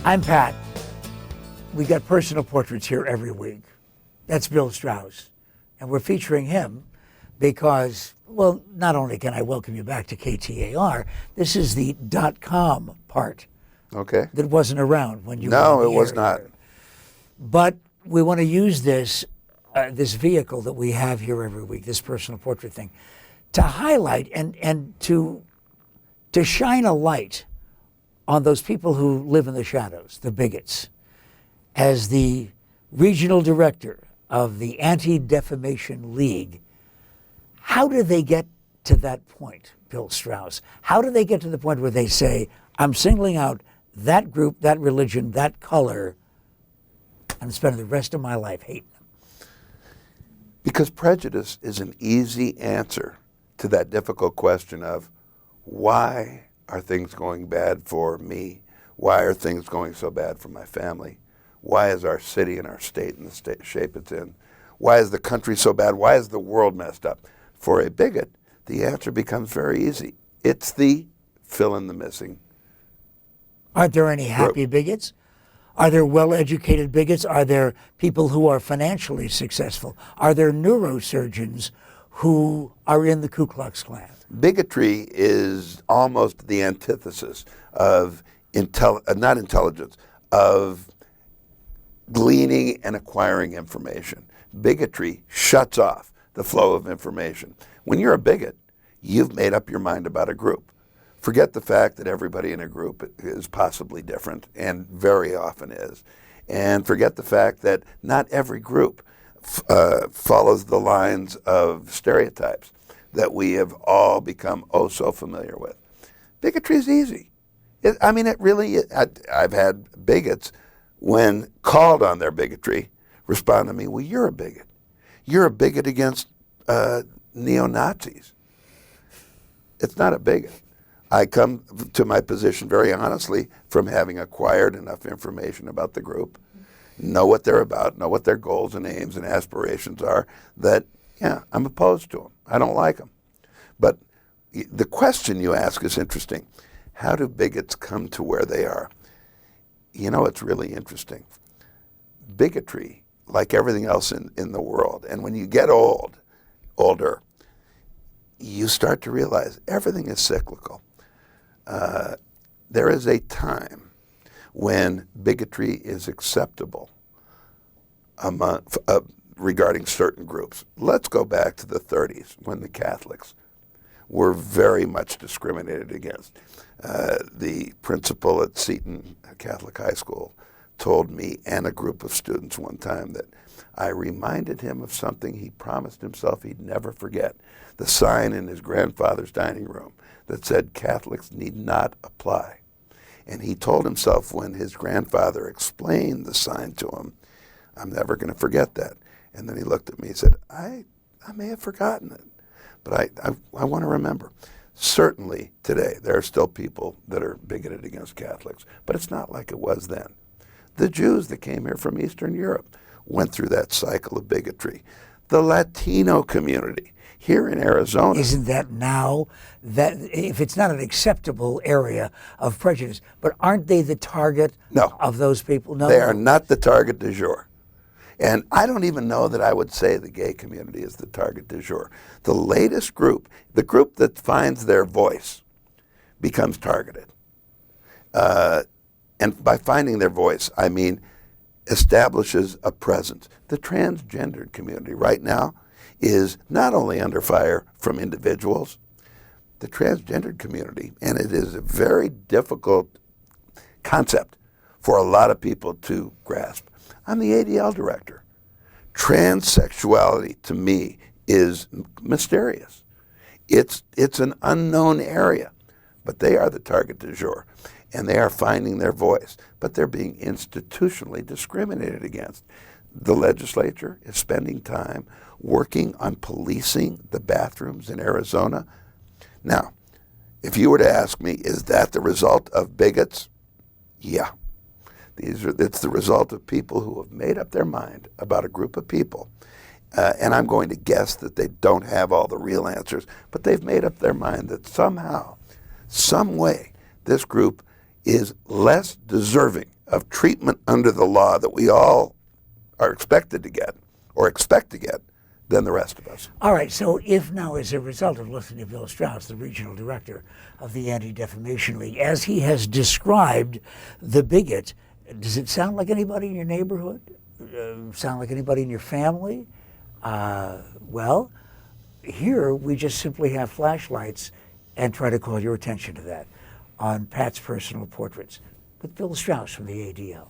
I'm Pat. We got personal portraits here every week. That's Bill Straus. And we're featuring him because, well, not only can I welcome you back to KTAR, this is the .com part. Okay. That wasn't around when you were No, on the it was air not. here. But we want to use this vehicle that we have here every week, this personal portrait thing, to highlight and to shine a light on those people who live in the shadows, the bigots. As the regional director of the Anti-Defamation League, how do they get to that point, Bill Straus? How do they get to the point where they say, I'm singling out that group, that religion, that color, and spending the rest of my life hating them? Because prejudice is an easy answer to that difficult question of why are things going bad for me? Why are things going so bad for my family? Why is our city and our state in the shape it's in? Why is the country so bad? Why is the world messed up? For a bigot, the answer becomes very easy. It's the fill in the missing. Aren't there any happy bigots? Are there well-educated bigots? Are there people who are financially successful? Are there neurosurgeons who are in the Ku Klux Klan? Bigotry is almost the antithesis of not intelligence, of gleaning and acquiring information. Bigotry shuts off the flow of information. When you're a bigot, you've made up your mind about a group. Forget the fact that everybody in a group is possibly different, and very often is. And forget the fact that not every group follows the lines of stereotypes that we have all become oh so familiar with. Bigotry is easy. It really is. I've had bigots, when called on their bigotry, respond to me, well, you're a bigot. You're a bigot against neo-Nazis. It's not a bigot. I come to my position very honestly from having acquired enough information about the group, know what they're about, know what their goals and aims and aspirations are, that, yeah, I'm opposed to them. I don't like them. But the question you ask is interesting. How do bigots come to where they are? You know, it's really interesting. Bigotry, like everything else in the world, and when you get older, you start to realize everything is cyclical. There is a time when bigotry is acceptable regarding certain groups. Let's go back to the 30s when the Catholics were very much discriminated against. The principal at Seton Catholic High School told me and a group of students one time that I reminded him of something he promised himself he'd never forget. The sign in his grandfather's dining room that said Catholics need not apply. And he told himself when his grandfather explained the sign to him, I'm never going to forget that. And then he looked at me and said, I may have forgotten it, but I want to remember. Certainly today there are still people that are bigoted against Catholics, but it's not like it was then. The Jews that came here from Eastern Europe went through that cycle of bigotry. The Latino community here in Arizona. Isn't that now, that if it's not an acceptable area of prejudice, but aren't they the target of those people? No, they are not the target du jour. And I don't even know that I would say the gay community is the target du jour. The latest group, the group that finds their voice, becomes targeted. And by finding their voice, I mean establishes a presence. The transgendered community right now is not only under fire from individuals, the transgendered community, and it is a very difficult concept for a lot of people to grasp. I'm the ADL director. Transsexuality to me is mysterious. It's an unknown area, but they are the target du jour, and they are finding their voice, but they're being institutionally discriminated against. The legislature is spending time working on policing the bathrooms in Arizona. Now, if you were to ask me, is that the result of bigots? Yeah. It's the result of people who have made up their mind about a group of people. And I'm going to guess that they don't have all the real answers, but they've made up their mind that somehow, some way, this group is less deserving of treatment under the law that we all are expected to get or expect to get than the rest of us. All right, so if now, as a result of listening to Bill Straus, the regional director of the Anti-Defamation League, as he has described the bigot, does it sound like anybody in your neighborhood? Sound like anybody in your family? Well, here we just simply have flashlights and try to call your attention to that on Pat's Personal Portraits with Bill Straus from the ADL.